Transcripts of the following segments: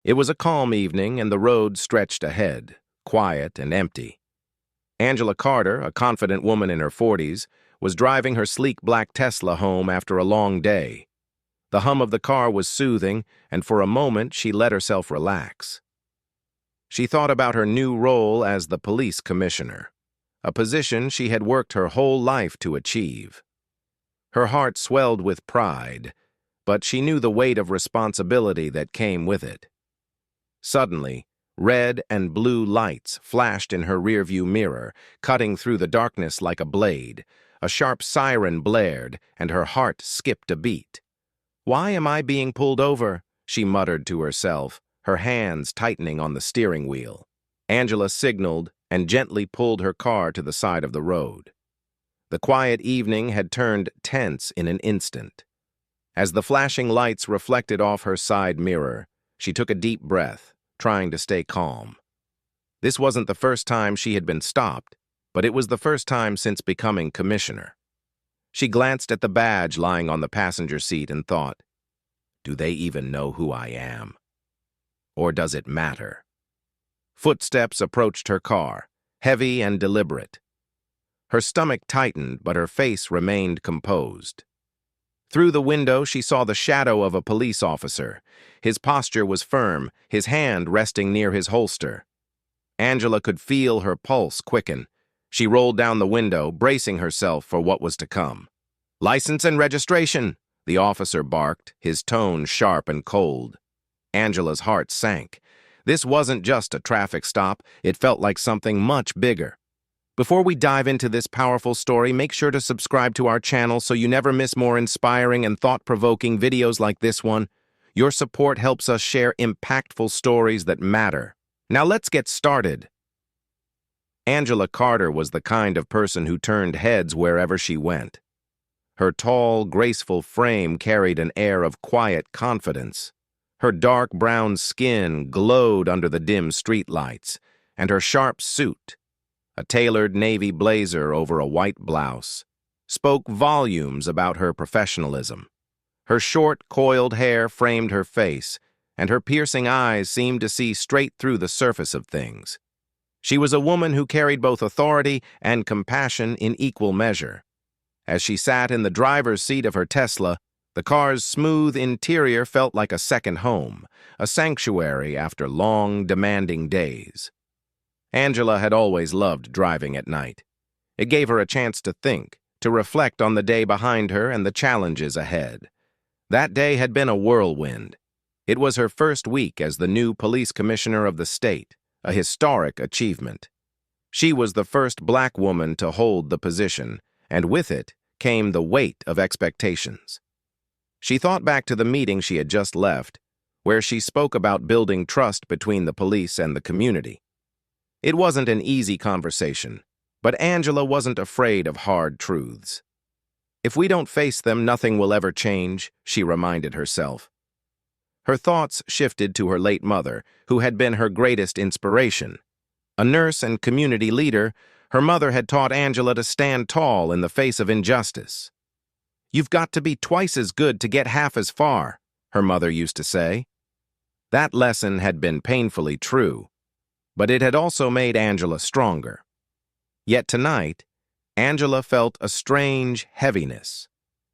It was a calm evening, and the road stretched ahead, quiet and empty. Angela Carter, a confident woman in her 40s, was driving her sleek black Tesla home after a long day. The hum of the car was soothing, and for a moment she let herself relax. She thought about her new role as the police commissioner, a position she had worked her whole life to achieve. Her heart swelled with pride, but she knew the weight of responsibility that came with it. Suddenly, red and blue lights flashed in her rearview mirror, cutting through the darkness like a blade. A sharp siren blared, and her heart skipped a beat. "Why am I being pulled over?" she muttered to herself, her hands tightening on the steering wheel. Angela signaled and gently pulled her car to the side of the road. The quiet evening had turned tense in an instant. As the flashing lights reflected off her side mirror, she took a deep breath, trying to stay calm. This wasn't the first time she had been stopped, but it was the first time since becoming commissioner. She glanced at the badge lying on the passenger seat and thought, "Do they even know who I am? Or does it matter?" Footsteps approached her car, heavy and deliberate. Her stomach tightened, but her face remained composed. Through the window, she saw the shadow of a police officer. His posture was firm, his hand resting near his holster. Angela could feel her pulse quicken. She rolled down the window, bracing herself for what was to come. "License and registration," the officer barked, his tone sharp and cold. Angela's heart sank. This wasn't just a traffic stop, it felt like something much bigger. Before we dive into this powerful story, make sure to subscribe to our channel so you never miss more inspiring and thought-provoking videos like this one. Your support helps us share impactful stories that matter. Now let's get started. Angela Carter was the kind of person who turned heads wherever she went. Her tall, graceful frame carried an air of quiet confidence. Her dark brown skin glowed under the dim streetlights, and her sharp suit, a tailored navy blazer over a white blouse, spoke volumes about her professionalism. Her short, coiled hair framed her face, and her piercing eyes seemed to see straight through the surface of things. She was a woman who carried both authority and compassion in equal measure. As she sat in the driver's seat of her Tesla, the car's smooth interior felt like a second home, a sanctuary after long, demanding days. Angela had always loved driving at night. It gave her a chance to think, to reflect on the day behind her and the challenges ahead. That day had been a whirlwind. It was her first week as the new police commissioner of the state, a historic achievement. She was the first black woman to hold the position, and with it came the weight of expectations. She thought back to the meeting she had just left, where she spoke about building trust between the police and the community. It wasn't an easy conversation, but Angela wasn't afraid of hard truths. "If we don't face them, nothing will ever change," she reminded herself. Her thoughts shifted to her late mother, who had been her greatest inspiration. A nurse and community leader, her mother had taught Angela to stand tall in the face of injustice. "You've got to be twice as good to get half as far," her mother used to say. That lesson had been painfully true, but it had also made Angela stronger. Yet tonight, Angela felt a strange heaviness.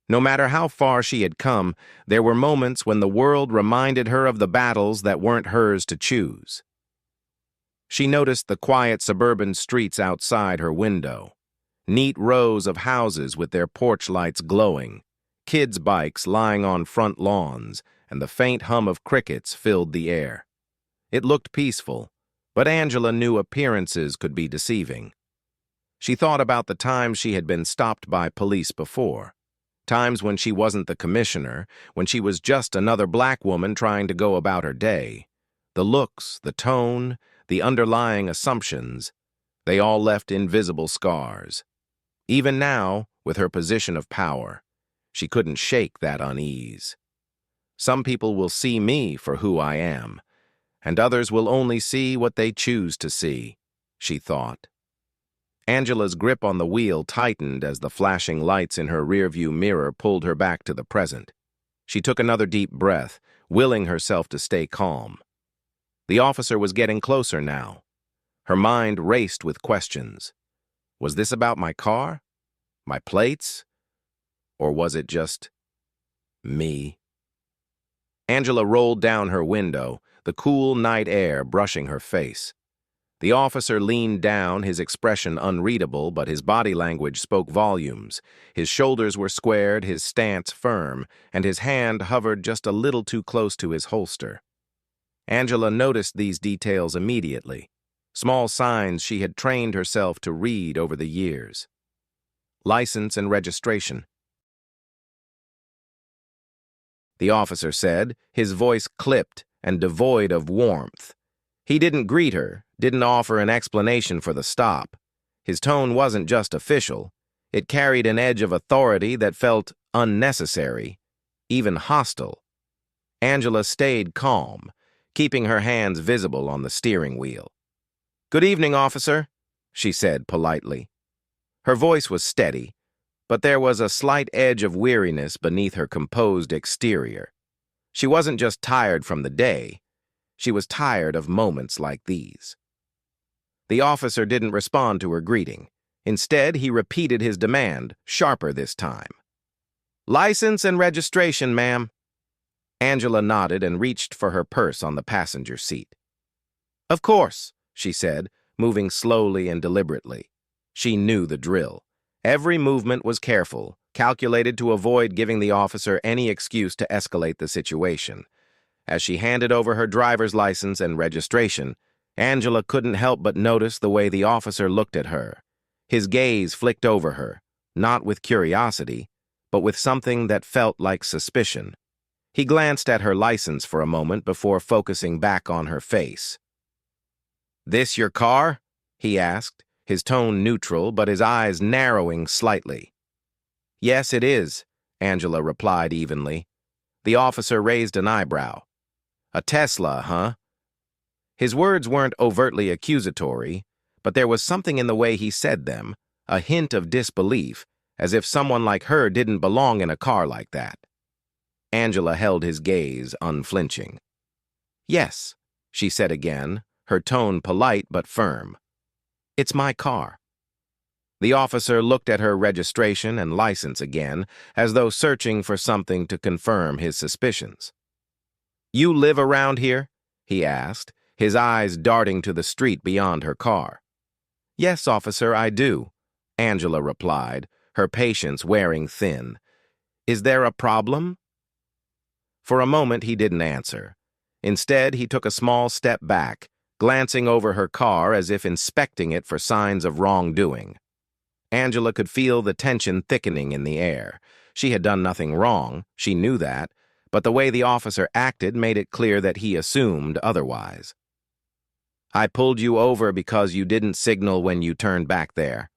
No matter how far she had come, there were moments when the world reminded her of the battles that weren't hers to choose. She noticed the quiet suburban streets outside her window, neat rows of houses with their porch lights glowing, kids' bikes lying on front lawns, and the faint hum of crickets filled the air. It looked peaceful, but Angela knew appearances could be deceiving. She thought about the times she had been stopped by police before, times when she wasn't the commissioner, when she was just another black woman trying to go about her day. The looks, the tone, the underlying assumptions, they all left invisible scars. Even now, with her position of power, she couldn't shake that unease. "Some people will see me for who I am, and others will only see what they choose to see," she thought. Angela's grip on the wheel tightened as the flashing lights in her rearview mirror pulled her back to the present. She took another deep breath, willing herself to stay calm. The officer was getting closer now. Her mind raced with questions. Was this about my car? My plates? Or was it just me? Angela rolled down her window, the cool night air brushing her face. The officer leaned down, his expression unreadable, but his body language spoke volumes. His shoulders were squared, his stance firm, and his hand hovered just a little too close to his holster. Angela noticed these details immediately, small signs she had trained herself to read over the years. License and registration. The officer said, his voice clipped and devoid of warmth. He didn't greet her, didn't offer an explanation for the stop. His tone wasn't just official. It carried an edge of authority that felt unnecessary, even hostile. Angela stayed calm, keeping her hands visible on the steering wheel. "Good evening, officer," she said politely. Her voice was steady, but there was a slight edge of weariness beneath her composed exterior. She wasn't just tired from the day. She was tired of moments like these. The officer didn't respond to her greeting. Instead, he repeated his demand, sharper this time. "License and registration, ma'am." Angela nodded and reached for her purse on the passenger seat. "Of course," she said, moving slowly and deliberately. She knew the drill. Every movement was careful, calculated to avoid giving the officer any excuse to escalate the situation. As she handed over her driver's license and registration, Angela couldn't help but notice the way the officer looked at her. His gaze flicked over her, not with curiosity, but with something that felt like suspicion. He glanced at her license for a moment before focusing back on her face. "This your car?" he asked, his tone neutral but his eyes narrowing slightly. "Yes, it is," Angela replied evenly. The officer raised an eyebrow. "A Tesla, huh?" His words weren't overtly accusatory, but there was something in the way he said them, a hint of disbelief, as if someone like her didn't belong in a car like that. Angela held his gaze, unflinching. "Yes," she said again, her tone polite but firm. "It's my car." The officer looked at her registration and license again, as though searching for something to confirm his suspicions. "You live around here?" he asked, his eyes darting to the street beyond her car. "Yes, officer, I do," Angela replied, her patience wearing thin. "Is there a problem?" For a moment he didn't answer. Instead, he took a small step back, glancing over her car as if inspecting it for signs of wrongdoing. Angela could feel the tension thickening in the air. She had done nothing wrong, she knew that, but the way the officer acted made it clear that he assumed otherwise. "I pulled you over because you didn't signal when you turned back there,"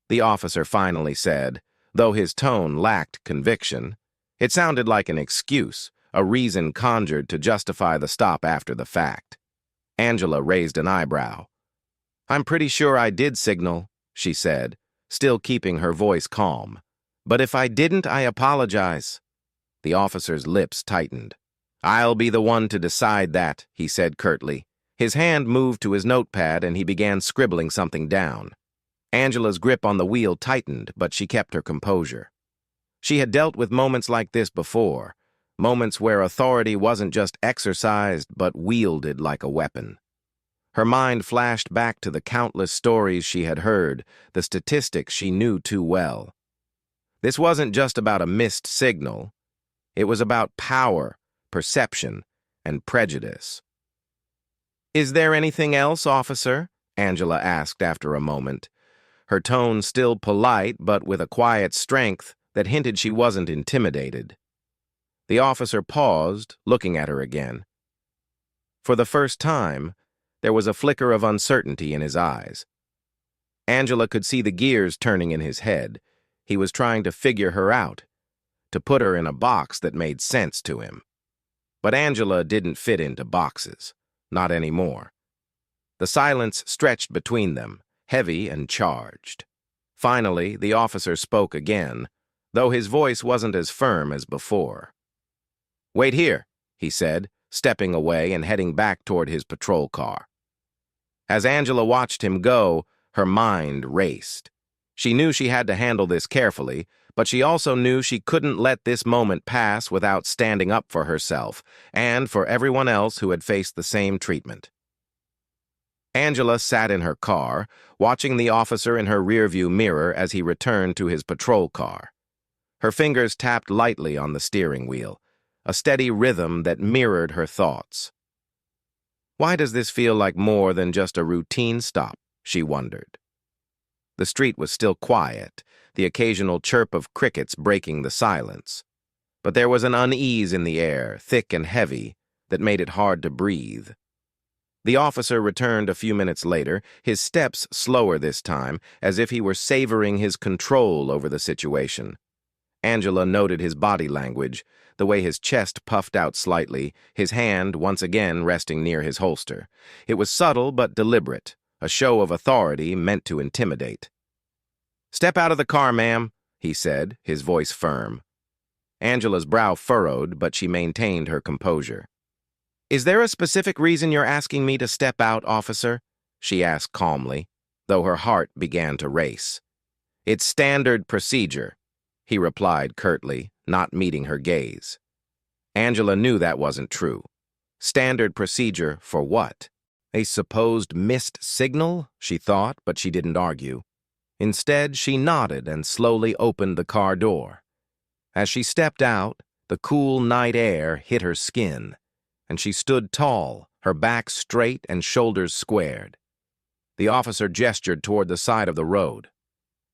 the officer finally said, though his tone lacked conviction. It sounded like an excuse, a reason conjured to justify the stop after the fact. Angela raised an eyebrow. "I'm pretty sure I did signal," she said, still keeping her voice calm. "But if I didn't, I apologize." The officer's lips tightened. "I'll be the one to decide that," he said curtly. His hand moved to his notepad and he began scribbling something down. Angela's grip on the wheel tightened, but she kept her composure. She had dealt with moments like this before, moments where authority wasn't just exercised but wielded like a weapon. Her mind flashed back to the countless stories she had heard, the statistics she knew too well. This wasn't just about a missed signal. It was about power, perception, and prejudice. "Is there anything else, officer?" Angela asked after a moment, her tone still polite but with a quiet strength that hinted she wasn't intimidated. The officer paused, looking at her again. For the first time, there was a flicker of uncertainty in his eyes. Angela could see the gears turning in his head. He was trying to figure her out, to put her in a box that made sense to him. But Angela didn't fit into boxes. Not anymore. The silence stretched between them, heavy and charged. Finally, the officer spoke again, though his voice wasn't as firm as before. "Wait here," he said, stepping away and heading back toward his patrol car. As Angela watched him go, her mind raced. She knew she had to handle this carefully, but she also knew she couldn't let this moment pass without standing up for herself and for everyone else who had faced the same treatment. Angela sat in her car, watching the officer in her rearview mirror as he returned to his patrol car. Her fingers tapped lightly on the steering wheel, a steady rhythm that mirrored her thoughts. Why does this feel like more than just a routine stop? She wondered. The street was still quiet, the occasional chirp of crickets breaking the silence. But there was an unease in the air, thick and heavy, that made it hard to breathe. The officer returned a few minutes later, his steps slower this time, as if he were savoring his control over the situation. Angela noted his body language, the way his chest puffed out slightly, his hand once again resting near his holster. It was subtle but deliberate, a show of authority meant to intimidate. "Step out of the car, ma'am," he said, his voice firm. Angela's brow furrowed, but she maintained her composure. "Is there a specific reason you're asking me to step out, officer?" she asked calmly, though her heart began to race. "It's standard procedure," he replied curtly, not meeting her gaze. Angela knew that wasn't true. Standard procedure for what? A supposed missed signal, she thought, but she didn't argue. Instead, she nodded and slowly opened the car door. As she stepped out, the cool night air hit her skin, and she stood tall, her back straight and shoulders squared. The officer gestured toward the side of the road.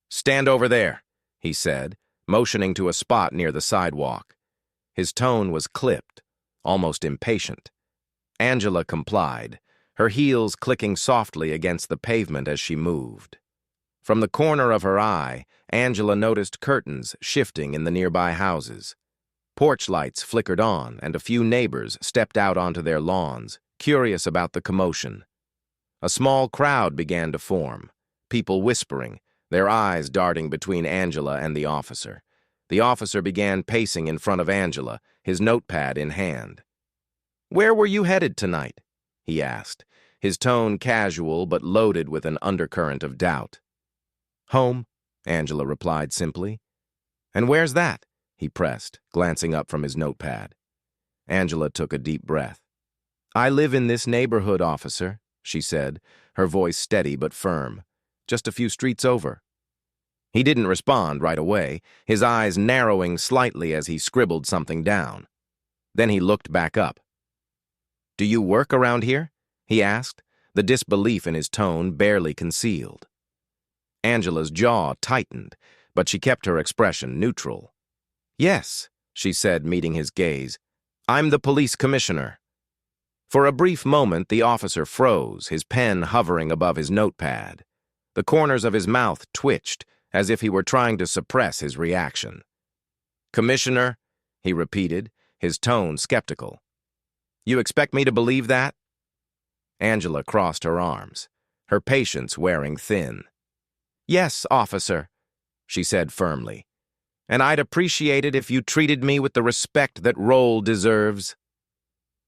"Stand over there," he said, motioning to a spot near the sidewalk. His tone was clipped, almost impatient. Angela complied, her heels clicking softly against the pavement as she moved. From the corner of her eye, Angela noticed curtains shifting in the nearby houses. Porch lights flickered on, and a few neighbors stepped out onto their lawns, curious about the commotion. A small crowd began to form, people whispering, their eyes darting between Angela and the officer. The officer began pacing in front of Angela, his notepad in hand. "Where were you headed tonight?" he asked, his tone casual but loaded with an undercurrent of doubt. "Home," Angela replied simply. "And where's that?" he pressed, glancing up from his notepad. Angela took a deep breath. "I live in this neighborhood, officer," she said, her voice steady but firm. "Just a few streets over." He didn't respond right away, his eyes narrowing slightly as he scribbled something down. Then he looked back up. "Do you work around here?" he asked, the disbelief in his tone barely concealed. Angela's jaw tightened, but she kept her expression neutral. "Yes," she said, meeting his gaze. "I'm the police commissioner." For a brief moment, the officer froze, his pen hovering above his notepad. The corners of his mouth twitched, as if he were trying to suppress his reaction. "Commissioner," he repeated, his tone skeptical. "You expect me to believe that?" Angela crossed her arms, her patience wearing thin. "Yes, officer," she said firmly. "And I'd appreciate it if you treated me with the respect that role deserves."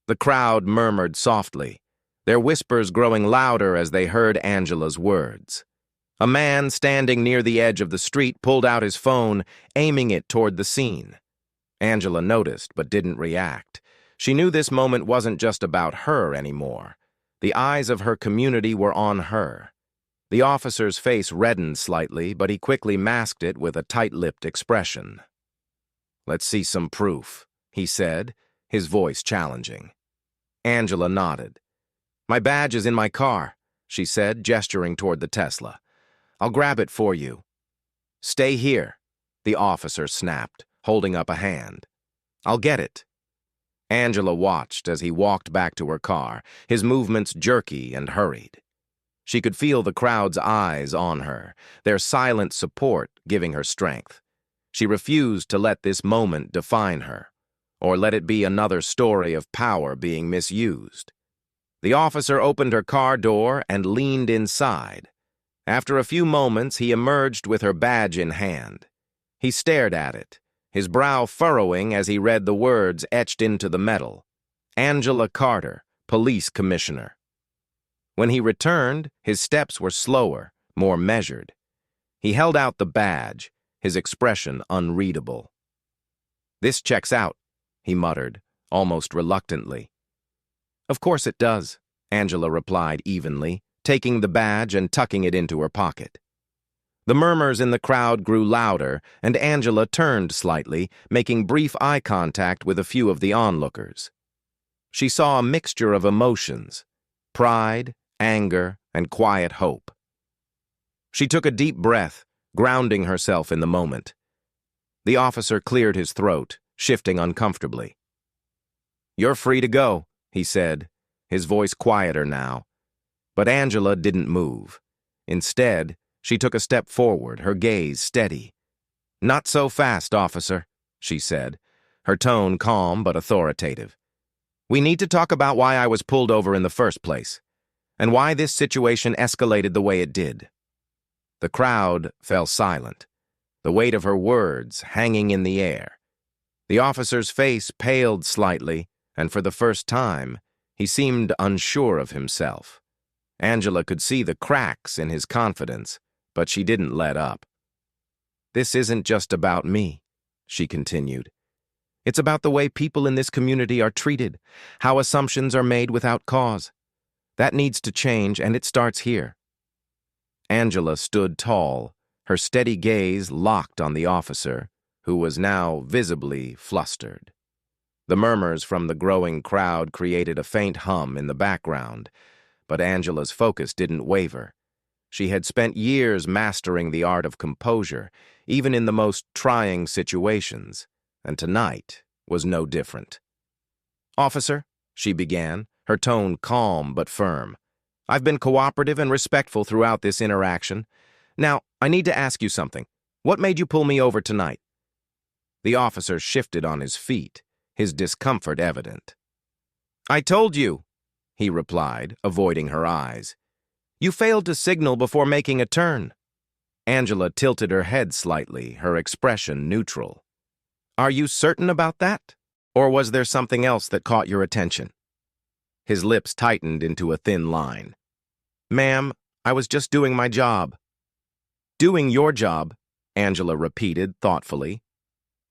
The crowd murmured softly, their whispers growing louder as they heard Angela's words. A man standing near the edge of the street pulled out his phone, aiming it toward the scene. Angela noticed but didn't react. She knew this moment wasn't just about her anymore. The eyes of her community were on her. The officer's face reddened slightly, but he quickly masked it with a tight-lipped expression. "Let's see some proof," he said, his voice challenging. Angela nodded. "My badge is in my car," she said, gesturing toward the Tesla. "I'll grab it for you." "Stay here," the officer snapped, holding up a hand. "I'll get it." Angela watched as he walked back to her car, his movements jerky and hurried. She could feel the crowd's eyes on her, their silent support giving her strength. She refused to let this moment define her, or let it be another story of power being misused. The officer opened her car door and leaned inside. After a few moments, he emerged with her badge in hand. He stared at it, his brow furrowing as he read the words etched into the metal. Angela Carter, police commissioner. When he returned, his steps were slower, more measured. He held out the badge, his expression unreadable. "This checks out," he muttered, almost reluctantly. "Of course it does," Angela replied evenly, taking the badge and tucking it into her pocket. The murmurs in the crowd grew louder, and Angela turned slightly, making brief eye contact with a few of the onlookers. She saw a mixture of emotions: pride, anger, and quiet hope. She took a deep breath, grounding herself in the moment. The officer cleared his throat, shifting uncomfortably. "You're free to go," he said, his voice quieter now. But Angela didn't move. Instead, she took a step forward, her gaze steady. "Not so fast, officer," she said, her tone calm but authoritative. "We need to talk about why I was pulled over in the first place, and why this situation escalated the way it did." The crowd fell silent, the weight of her words hanging in the air. The officer's face paled slightly, and for the first time, he seemed unsure of himself. Angela could see the cracks in his confidence, but she didn't let up. "This isn't just about me," she continued. "It's about the way people in this community are treated, how assumptions are made without cause. That needs to change, and it starts here." Angela stood tall, her steady gaze locked on the officer, who was now visibly flustered. The murmurs from the growing crowd created a faint hum in the background, but Angela's focus didn't waver. She had spent years mastering the art of composure, even in the most trying situations, and tonight was no different. "Officer," she began, her tone calm but firm, "I've been cooperative and respectful throughout this interaction. Now, I need to ask you something. What made you pull me over tonight?" The officer shifted on his feet, his discomfort evident. "I told you," he replied, avoiding her eyes. "You failed to signal before making a turn." Angela tilted her head slightly, her expression neutral. "Are you certain about that? Or was there something else that caught your attention?" His lips tightened into a thin line. "Ma'am, I was just doing my job." "Doing your job," Angela repeated thoughtfully.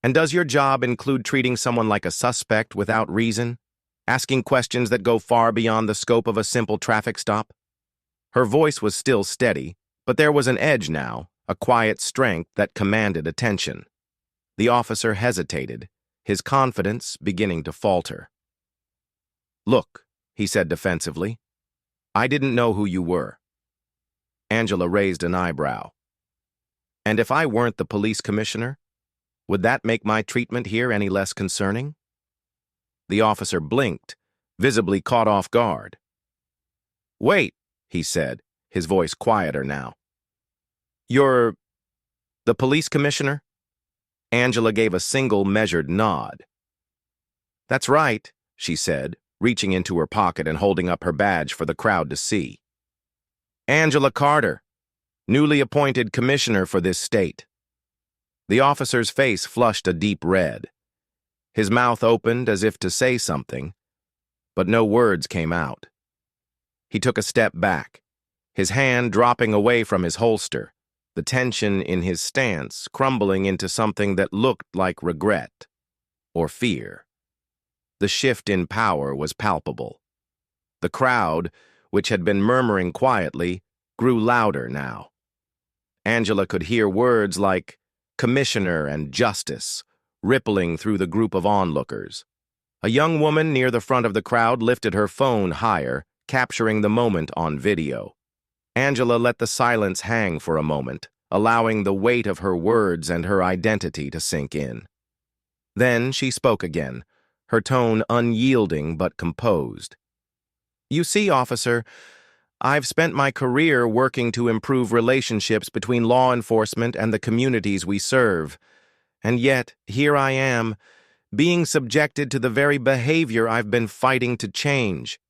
"And does your job include treating someone like a suspect without reason? Asking questions that go far beyond the scope of a simple traffic stop?" Her voice was still steady, but there was an edge now, a quiet strength that commanded attention. The officer hesitated, his confidence beginning to falter. "Look," he said defensively, "I didn't know who you were." Angela raised an eyebrow. "And if I weren't the police commissioner, would that make my treatment here any less concerning?" The officer blinked, visibly caught off guard. "Wait," he said, his voice quieter now. "You're the police commissioner?" Angela gave a single measured nod. "That's right," she said, reaching into her pocket and holding up her badge for the crowd to see. "Angela Carter, newly appointed commissioner for this state." The officer's face flushed a deep red. His mouth opened as if to say something, but no words came out. He took a step back, his hand dropping away from his holster, the tension in his stance crumbling into something that looked like regret or fear. The shift in power was palpable. The crowd, which had been murmuring quietly, grew louder now. Angela could hear words like commissioner and justice rippling through the group of onlookers. A young woman near the front of the crowd lifted her phone higher, capturing the moment on video. Angela let the silence hang for a moment, allowing the weight of her words and her identity to sink in. Then she spoke again, her tone unyielding but composed. "You see, officer, I've spent my career working to improve relationships between law enforcement and the communities we serve. And yet, here I am, being subjected to the very behavior I've been fighting to change."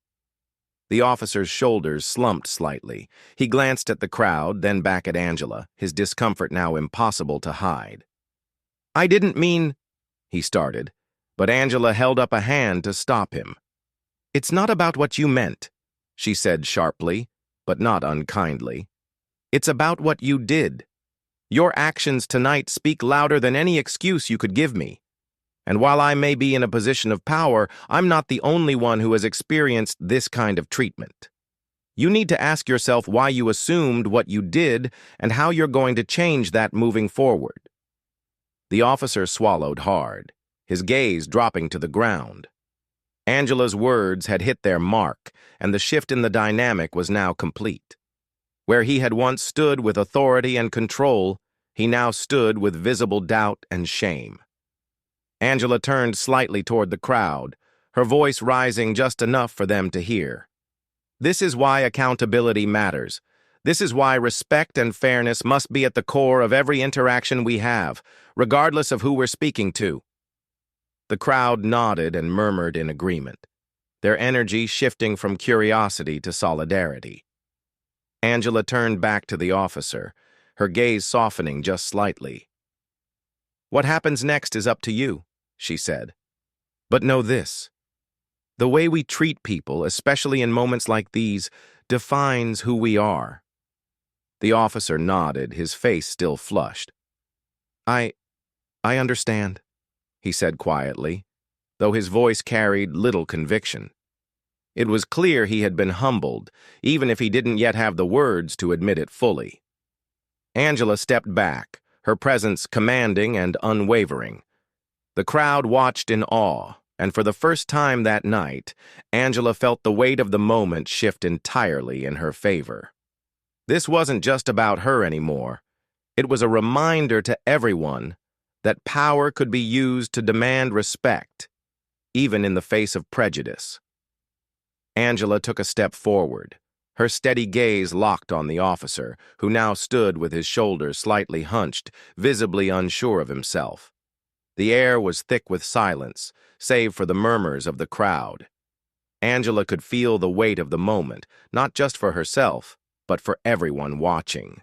The officer's shoulders slumped slightly. He glanced at the crowd, then back at Angela, his discomfort now impossible to hide. "I didn't mean," he started, but Angela held up a hand to stop him. It's not about what you meant, she said sharply, but not unkindly. It's about what you did. Your actions tonight speak louder than any excuse you could give me. And while I may be in a position of power, I'm not the only one who has experienced this kind of treatment. You need to ask yourself why you assumed what you did and how you're going to change that moving forward. The officer swallowed hard, his gaze dropping to the ground. Angela's words had hit their mark, and the shift in the dynamic was now complete. Where he had once stood with authority and control, he now stood with visible doubt and shame. Angela turned slightly toward the crowd, her voice rising just enough for them to hear. This is why accountability matters. This is why respect and fairness must be at the core of every interaction we have, regardless of who we're speaking to. The crowd nodded and murmured in agreement, their energy shifting from curiosity to solidarity. Angela turned back to the officer, her gaze softening just slightly. "What happens next is up to you," she said. "But know this. The way we treat people, especially in moments like these, defines who we are." The officer nodded, his face still flushed. I understand," he said quietly, though his voice carried little conviction. It was clear he had been humbled, even if he didn't yet have the words to admit it fully. Angela stepped back, her presence commanding and unwavering. The crowd watched in awe, and for the first time that night, Angela felt the weight of the moment shift entirely in her favor. This wasn't just about her anymore. It was a reminder to everyone that power could be used to demand respect, even in the face of prejudice. Angela took a step forward, her steady gaze locked on the officer, who now stood with his shoulders slightly hunched, visibly unsure of himself. The air was thick with silence, save for the murmurs of the crowd. Angela could feel the weight of the moment, not just for herself, but for everyone watching.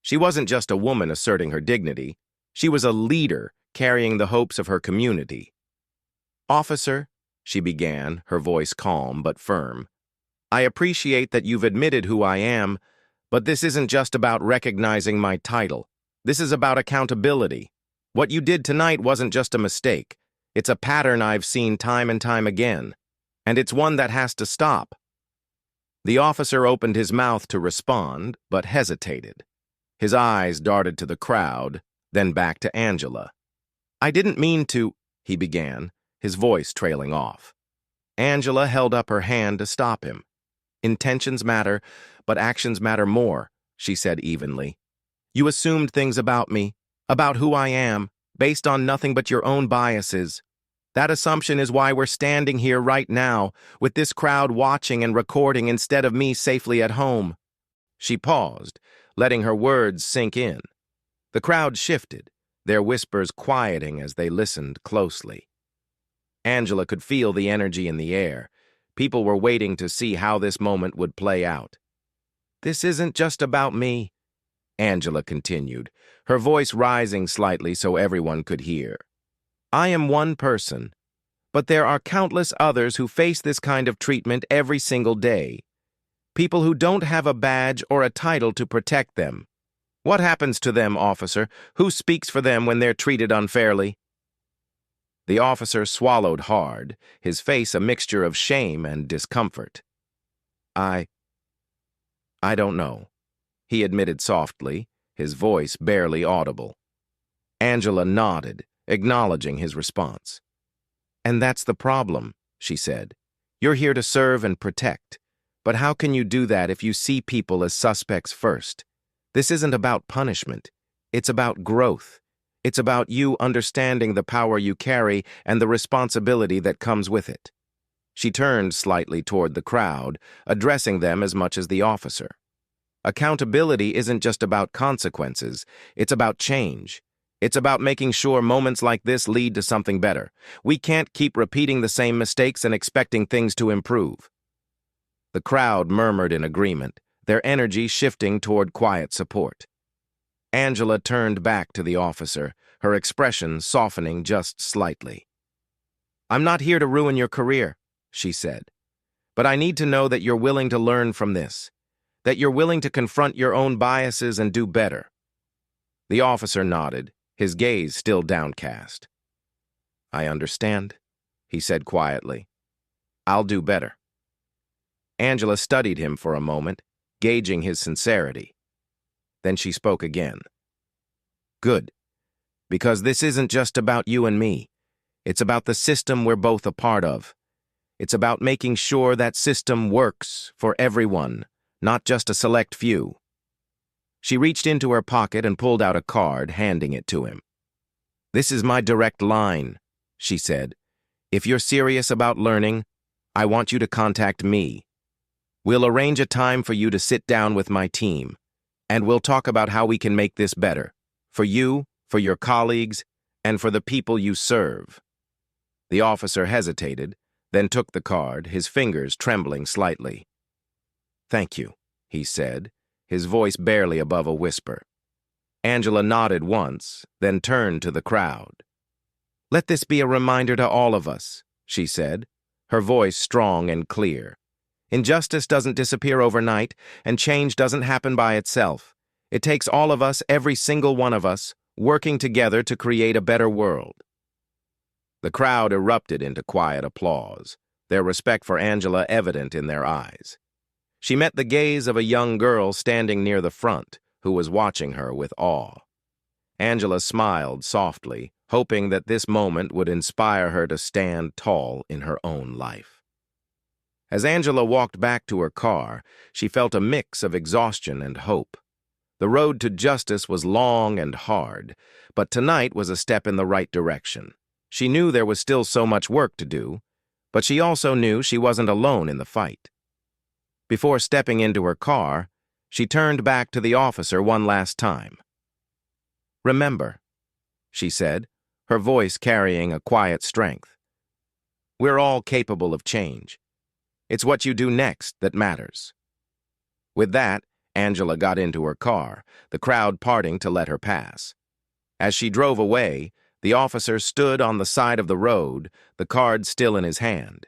She wasn't just a woman asserting her dignity. She was a leader carrying the hopes of her community. "Officer," she began, her voice calm but firm, "I appreciate that you've admitted who I am, but this isn't just about recognizing my title. This is about accountability. What you did tonight wasn't just a mistake. It's a pattern I've seen time and time again, and it's one that has to stop." The officer opened his mouth to respond, but hesitated. His eyes darted to the crowd, then back to Angela. "I didn't mean to," he began, his voice trailing off. Angela held up her hand to stop him. "Intentions matter, but actions matter more," she said evenly. "You assumed things about me, about who I am, based on nothing but your own biases. That assumption is why we're standing here right now, with this crowd watching and recording instead of me safely at home." She paused, letting her words sink in. The crowd shifted, their whispers quieting as they listened closely. Angela could feel the energy in the air. People were waiting to see how this moment would play out. "This isn't just about me," Angela continued, her voice rising slightly so everyone could hear. "I am one person, but there are countless others who face this kind of treatment every single day. People who don't have a badge or a title to protect them. What happens to them, officer? Who speaks for them when they're treated unfairly?" The officer swallowed hard, his face a mixture of shame and discomfort. I don't know," he admitted softly, his voice barely audible. Angela nodded, acknowledging his response. "And that's the problem," she said. "You're here to serve and protect. But how can you do that if you see people as suspects first? This isn't about punishment. It's about growth. It's about you understanding the power you carry and the responsibility that comes with it." She turned slightly toward the crowd, addressing them as much as the officer. Accountability isn't just about consequences. It's about change. It's about making sure moments like this lead to something better. We can't keep repeating the same mistakes and expecting things to improve. The crowd murmured in agreement, their energy shifting toward quiet support. Angela turned back to the officer, her expression softening just slightly. "I'm not here to ruin your career," she said. But I need to know that you're willing to learn from this, that you're willing to confront your own biases and do better." The officer nodded, his gaze still downcast. "I understand," he said quietly. "I'll do better." Angela studied him for a moment, gauging his sincerity. Then she spoke again. "Good. Because this isn't just about you and me. It's about the system we're both a part of. It's about making sure that system works for everyone, not just a select few." She reached into her pocket and pulled out a card, handing it to him. "This is my direct line," she said. "If you're serious about learning, I want you to contact me. We'll arrange a time for you to sit down with my team, and we'll talk about how we can make this better, for you, for your colleagues, and for the people you serve." The officer hesitated, then took the card, his fingers trembling slightly. "Thank you," he said, his voice barely above a whisper. Angela nodded once, then turned to the crowd. "Let this be a reminder to all of us," she said, her voice strong and clear. "Injustice doesn't disappear overnight, and change doesn't happen by itself. It takes all of us, every single one of us, working together to create a better world." The crowd erupted into quiet applause, their respect for Angela evident in their eyes. She met the gaze of a young girl standing near the front, who was watching her with awe. Angela smiled softly, hoping that this moment would inspire her to stand tall in her own life. As Angela walked back to her car, she felt a mix of exhaustion and hope. The road to justice was long and hard, but tonight was a step in the right direction. She knew there was still so much work to do, but she also knew she wasn't alone in the fight. Before stepping into her car, she turned back to the officer one last time. "Remember," she said, her voice carrying a quiet strength, "we're all capable of change. It's what you do next that matters." With that, Angela got into her car, the crowd parting to let her pass. As she drove away, the officer stood on the side of the road, the card still in his hand.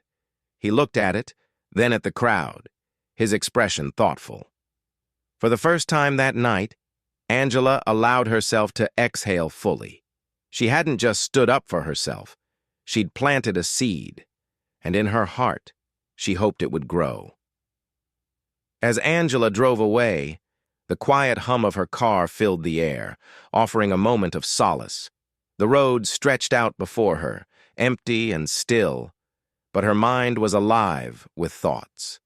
He looked at it, then at the crowd, his expression thoughtful. For the first time that night, Angela allowed herself to exhale fully. She hadn't just stood up for herself. She'd planted a seed, and in her heart, she hoped it would grow. As Angela drove away, the quiet hum of her car filled the air, offering a moment of solace. The road stretched out before her, empty and still, but her mind was alive with thoughts.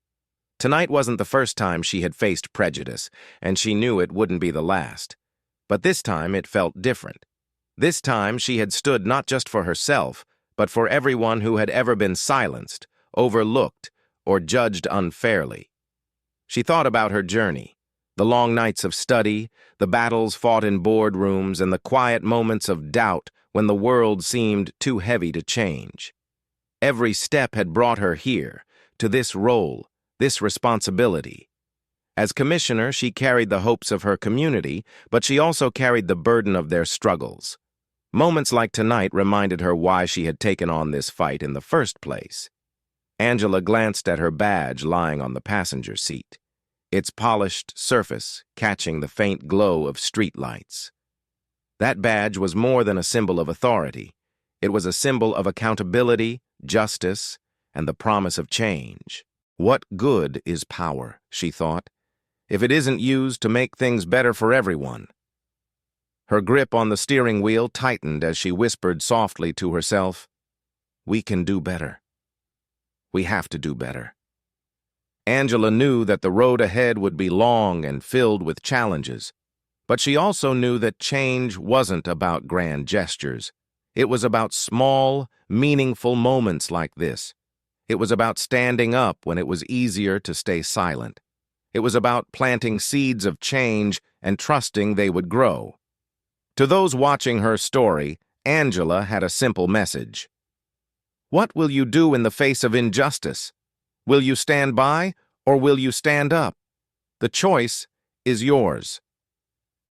Tonight wasn't the first time she had faced prejudice, and she knew it wouldn't be the last. But this time it felt different. This time she had stood not just for herself, but for everyone who had ever been silenced, overlooked, or judged unfairly. She thought about her journey, the long nights of study, the battles fought in boardrooms, and the quiet moments of doubt when the world seemed too heavy to change. Every step had brought her here, to this role, this responsibility. As commissioner, she carried the hopes of her community, but she also carried the burden of their struggles. Moments like tonight reminded her why she had taken on this fight in the first place. Angela glanced at her badge lying on the passenger seat, its polished surface catching the faint glow of streetlights. That badge was more than a symbol of authority. It was a symbol of accountability, justice, and the promise of change. What good is power, she thought, if it isn't used to make things better for everyone? Her grip on the steering wheel tightened as she whispered softly to herself, "We can do better. We have to do better." Angela knew that the road ahead would be long and filled with challenges, but she also knew that change wasn't about grand gestures. It was about small, meaningful moments like this. It was about standing up when it was easier to stay silent. It was about planting seeds of change and trusting they would grow. To those watching her story, Angela had a simple message. What will you do in the face of injustice? Will you stand by, or will you stand up? The choice is yours.